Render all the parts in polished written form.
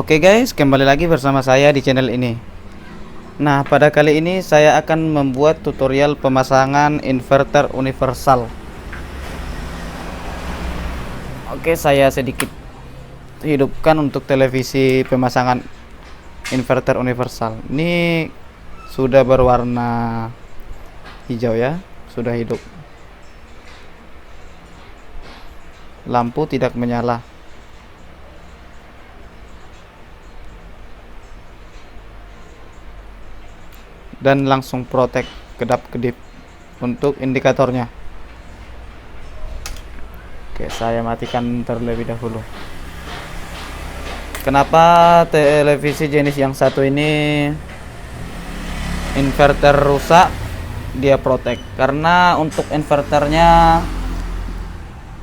Oke guys, kembali lagi bersama saya di channel ini. Nah, pada kali ini saya akan membuat tutorial pemasangan inverter universal. Oke, saya sedikit hidupkan untuk televisi pemasangan inverter universal. Ini sudah berwarna hijau ya, sudah hidup. Lampu tidak menyala. Dan langsung protek kedap-kedip untuk indikatornya. Oke, saya matikan terlebih dahulu. Kenapa televisi jenis yang satu ini inverter rusak dia protek? Karena untuk inverternya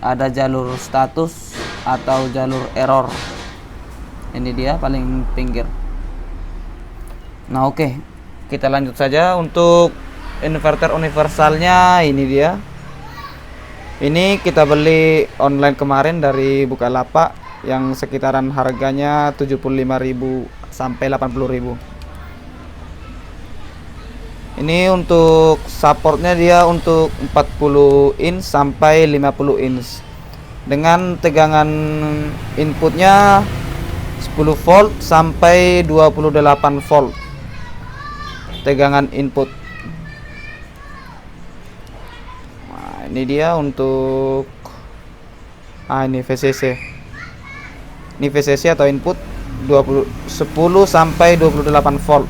ada jalur status atau jalur error. Ini dia paling pinggir. Nah, oke. Kita lanjut saja untuk inverter universalnya. Ini dia. Ini kita beli online kemarin dari Bukalapak yang sekitaran harganya 75.000 sampai 80.000. Ini untuk supportnya dia untuk 40 inch sampai 50 inch dengan tegangan inputnya 10 volt sampai 28 volt tegangan input. Nah, ini dia untuk ini VCC. Ini VCC atau input 10 sampai 28 volt.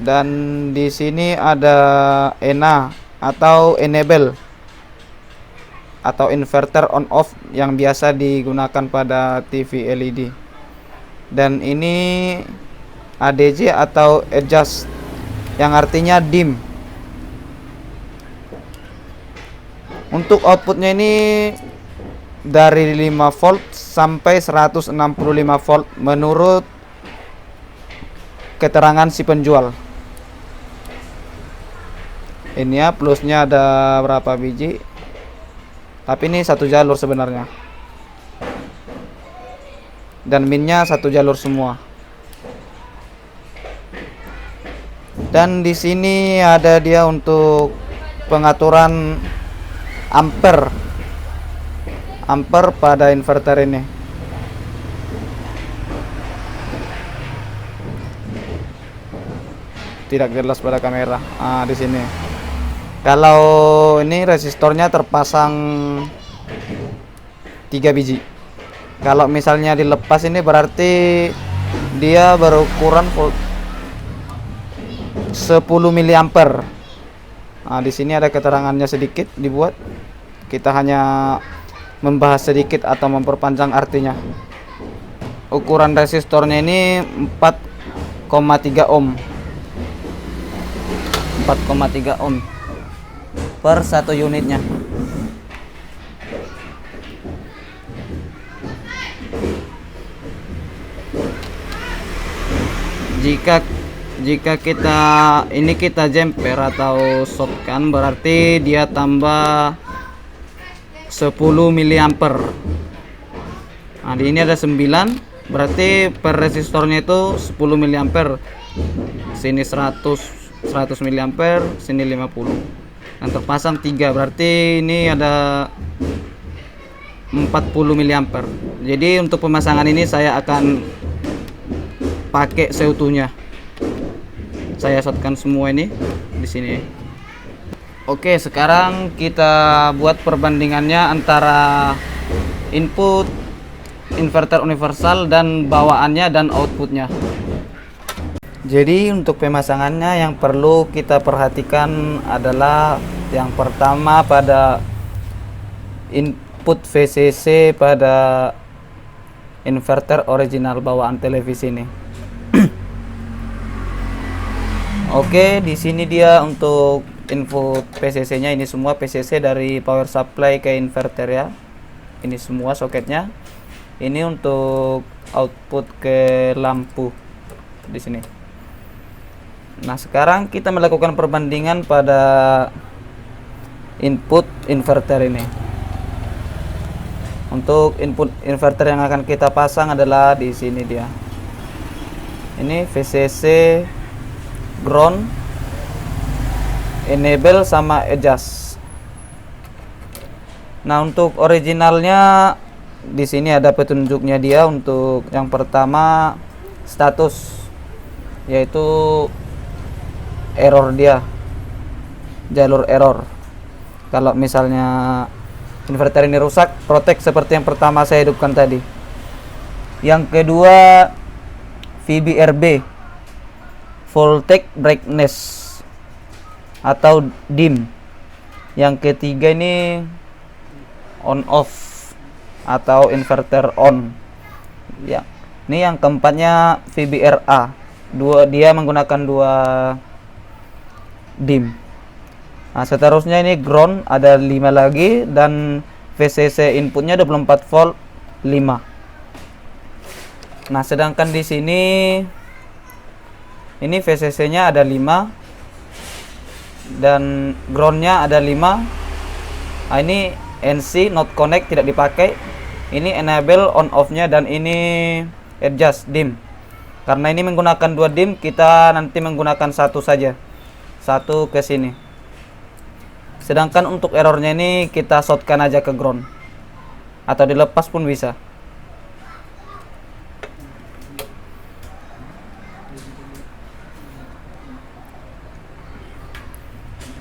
Dan di sini ada ENA atau enable atau inverter on off yang biasa digunakan pada TV LED. Dan ini ADJ atau adjust yang artinya dim. Untuk outputnya ini dari 5 volt sampai 165 volt menurut keterangan si penjual. Ini ya, plusnya ada berapa biji, tapi ini satu jalur sebenarnya, dan minnya satu jalur semua. Dan di sini ada dia untuk pengaturan ampere pada inverter ini. Tidak jelas pada kamera. Di sini. Kalau ini resistornya terpasang 3 biji. Kalau misalnya dilepas ini berarti dia berukuran 10 miliampere. Nah, di sini ada keterangannya sedikit dibuat. Kita hanya membahas sedikit atau memperpanjang artinya. Ukuran resistornya ini 4,3 ohm. 4,3 ohm per satu unitnya. Jika kita jumper atau shotgun berarti dia tambah 10 miliampere. Nah, di ini ada 9, berarti per resistornya itu 10 miliampere. Sini 100 miliampere, sini 50. Dan terpasang 3, berarti ini ada 40 miliampere. Jadi untuk pemasangan ini saya akan pakai seutuhnya. Saya shotkan semua ini di sini. Oke, sekarang kita buat perbandingannya antara input inverter universal dan bawaannya dan outputnya. Jadi untuk pemasangannya yang perlu kita perhatikan adalah yang pertama pada input VCC pada inverter original bawaan televisi ini. Oke, di sini dia untuk input PCC-nya, ini semua PCC dari power supply ke inverter ya. Ini semua soketnya. Ini untuk output ke lampu di sini. Nah, sekarang kita melakukan perbandingan pada input inverter ini. Untuk input inverter yang akan kita pasang adalah di sini dia. Ini VCC, ground, enable sama adjust. Nah, untuk originalnya di sini ada petunjuknya dia. Untuk yang pertama status, yaitu error dia, jalur error. Kalau misalnya inverter ini rusak, protect seperti yang pertama saya hidupkan tadi. Yang kedua VBRB, voltage brightness atau dim. Yang ketiga ini on off atau inverter on. Ya, ini yang keempatnya VBRA. Dia menggunakan dua dim. Nah, seterusnya ini ground ada 5 lagi, dan VCC inputnya 24 volt 5. Nah, sedangkan di sini ini VCC-nya ada 5 dan groundnya ada 5. Nah, ini NC not connect, tidak dipakai. Ini enable on off-nya, dan ini adjust dim. Karena ini menggunakan 2 dim, kita nanti menggunakan satu saja, satu ke sini. Sedangkan untuk errornya ini kita shortkan aja ke ground, atau dilepas pun bisa.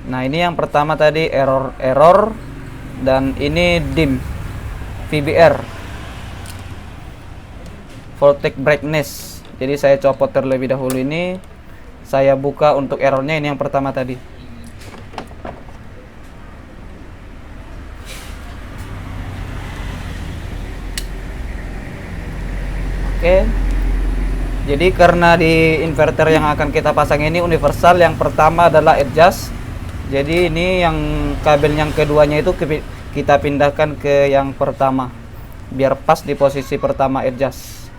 Nah, ini yang pertama tadi error, dan ini dim VBR, voltage brightness. Jadi saya copot terlebih dahulu ini, saya buka untuk errornya. Ini yang pertama tadi. Oke, jadi karena di inverter yang akan kita pasang ini universal, yang pertama adalah adjust. Jadi ini yang kabel yang keduanya itu kita pindahkan ke yang pertama, biar pas di posisi pertama adjust.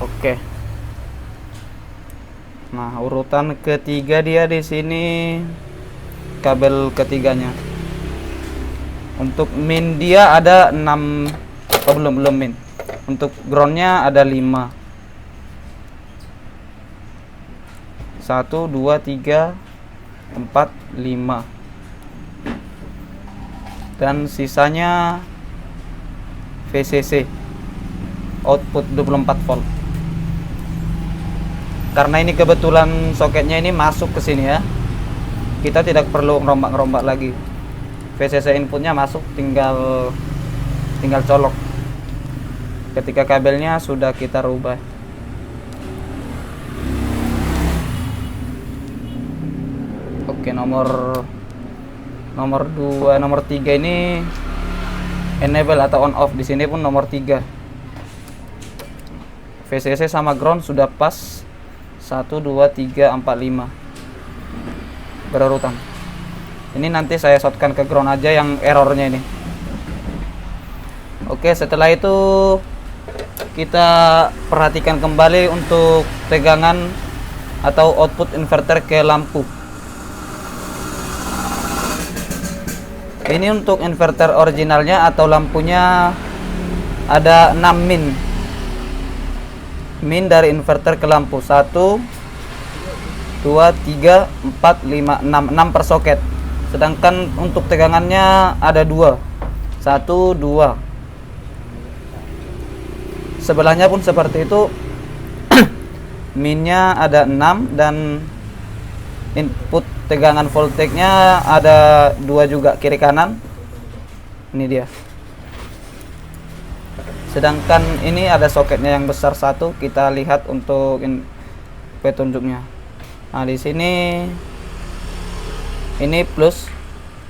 Oke. Nah, urutan ketiga dia di sini kabel ketiganya. Untuk min dia ada 6. Oh, belum min. Untuk groundnya ada 5. 1 2 3 4 5. Dan sisanya VCC output 24 volt. Karena ini kebetulan soketnya ini masuk ke sini ya, kita tidak perlu ngerombak-ngerombak lagi. VCC inputnya masuk, tinggal colok ketika kabelnya sudah kita rubah. Oke, nomor 2, nomor 3 ini enable atau on off. Di sini pun nomor 3. VCC sama ground sudah pas. 1 2 3 4 5 berurutan. Ini nanti saya shortkan ke ground aja yang errornya ini. Oke, setelah itu kita perhatikan kembali untuk tegangan atau output inverter ke lampu. Ini untuk inverter originalnya atau lampunya ada 6 min dari inverter ke lampu. 1 2 3 4 5 6 per soket. Sedangkan untuk tegangannya ada 2. 1 2. Sebelahnya pun seperti itu. Minnya ada 6 dan input tegangan voltage-nya ada 2 juga, kiri kanan. Ini dia. Sedangkan ini ada soketnya yang besar 1, kita lihat untuk petunjuknya. Nah, di sini ini plus,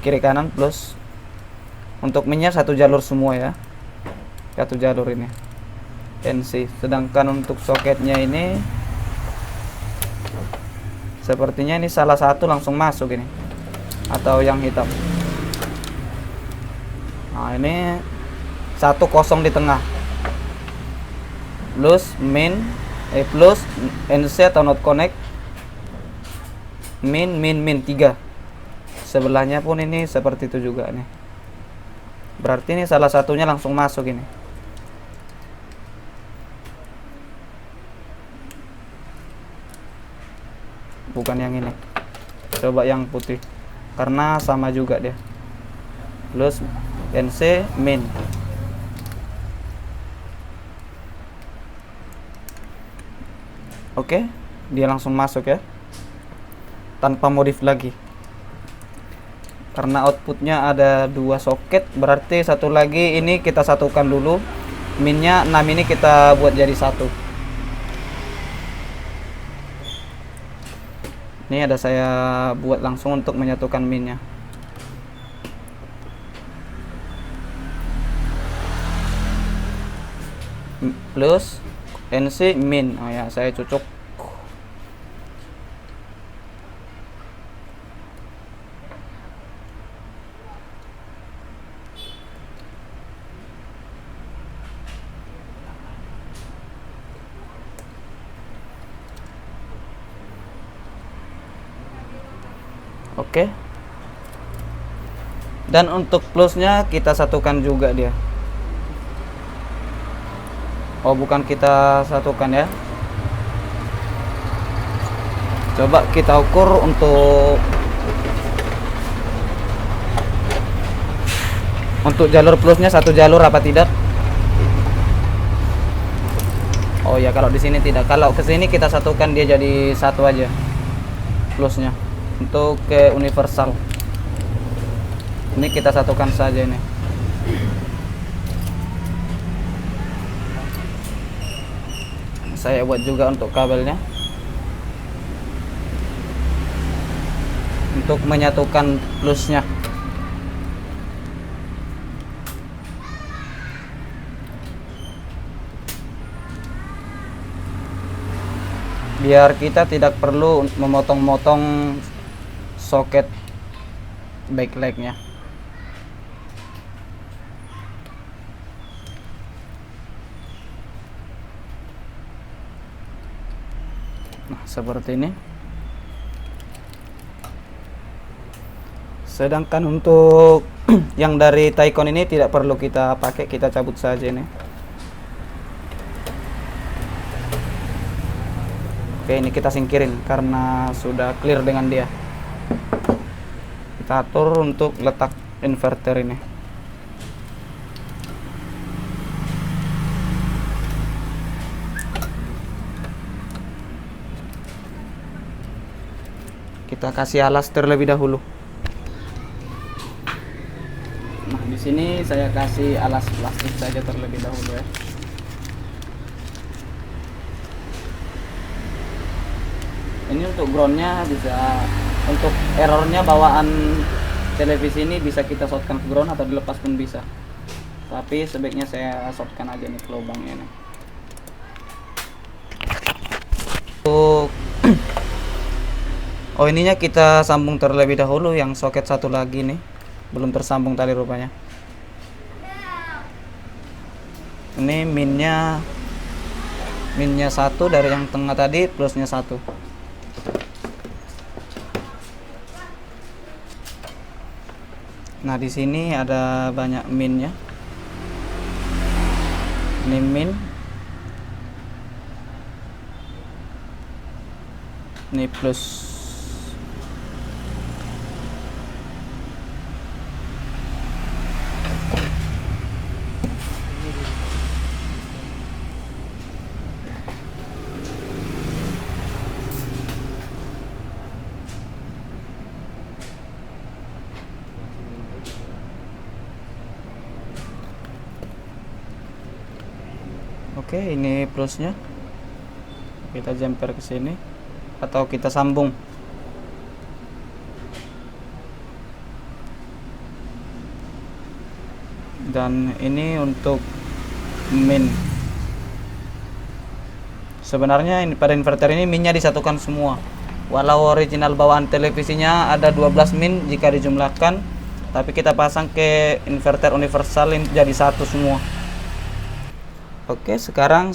kiri kanan plus. Untuk minnya 1 jalur semua ya. 1 jalur ini. NC. Sedangkan untuk soketnya ini sepertinya ini salah satu langsung masuk ini. atau yang hitam. Nah, ini 1 0 di tengah. Plus plus NC atau not connect. Min 3. Sebelahnya pun ini seperti itu juga nih. Berarti ini salah satunya langsung masuk ini. Bukan yang ini. Coba yang putih. Karena sama juga dia. Plus NC min. Oke, dia langsung masuk ya. Tanpa modif lagi. Karena outputnya ada 2 soket, berarti satu lagi ini kita satukan dulu. Minnya 6 ini kita buat jadi 1. Ini ada saya buat langsung untuk menyatukan minnya. Plus NC min. Oh ya, saya cocok. Oke. Dan untuk plusnya kita satukan juga dia. Oh, bukan kita satukan ya. Coba kita ukur untuk jalur plusnya 1 jalur apa tidak. Oh ya, kalau di sini tidak. Kalau ke sini kita satukan dia jadi 1 aja plusnya. Untuk ke universal ini kita satukan saja ini. Saya buat juga untuk kabelnya untuk menyatukan plusnya. Biar kita tidak perlu memotong-motong soket backlightnya. Nah, seperti ini. Sedangkan untuk yang dari Taycon ini tidak perlu kita pakai, kita cabut saja ini. Oke, ini kita singkirin karena sudah clear dengan dia. Kita atur untuk letak inverter ini. Kita kasih alas terlebih dahulu. Nah, di sini saya kasih alas plastik saja terlebih dahulu ya. Ini untuk groundnya bisa, untuk errornya bawaan televisi ini bisa kita shortkan ke ground atau dilepas pun bisa. Tapi sebaiknya saya shortkan aja nih ke lubangnya nih. Untuk oh, ininya kita sambung terlebih dahulu yang soket satu lagi nih. Belum tersambung tadi rupanya. Ini minnya 1 dari yang tengah tadi, plusnya 1. Nah, di sini ada banyak minnya. Ini min. Ini plus. Oke, ini plusnya. Kita jumper ke sini atau kita sambung. Dan ini untuk min. Sebenarnya ini pada inverter ini minnya disatukan semua, Walau original bawaan televisinya ada 12 min jika dijumlahkan, tapi kita pasang ke inverter universal jadi satu semua. Oke, sekarang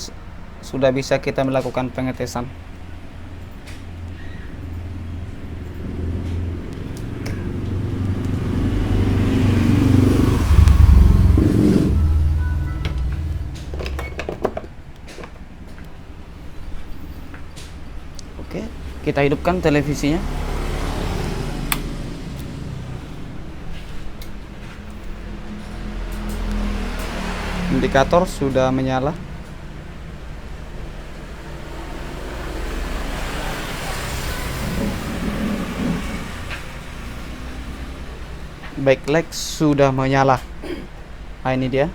sudah bisa kita melakukan pengetesan. Oke, kita hidupkan televisinya. Indikator sudah menyala. Backlight sudah menyala. Nah, ini dia.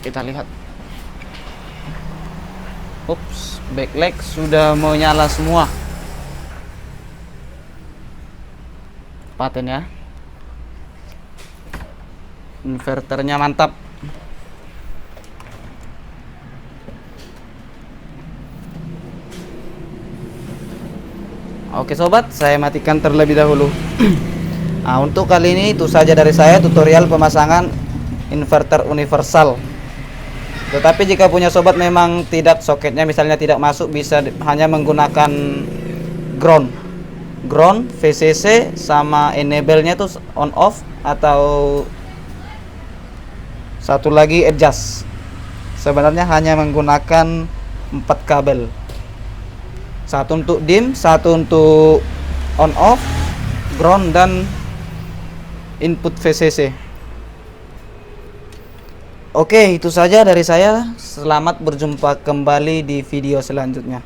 Kita lihat. Ups, backlight sudah menyala semua. Paten ya. Inverternya mantap. Oke sobat, saya matikan terlebih dahulu. Nah, untuk kali ini itu saja dari saya tutorial pemasangan inverter universal. Tetapi jika punya sobat memang tidak, soketnya misalnya tidak masuk, bisa hanya menggunakan ground, VCC sama enable-nya tuh on off, atau satu lagi adjust. Sebenarnya hanya menggunakan 4 kabel. Satu untuk dim, satu untuk on off, ground, dan input VCC. Oke, itu saja dari saya. Selamat berjumpa kembali di video selanjutnya.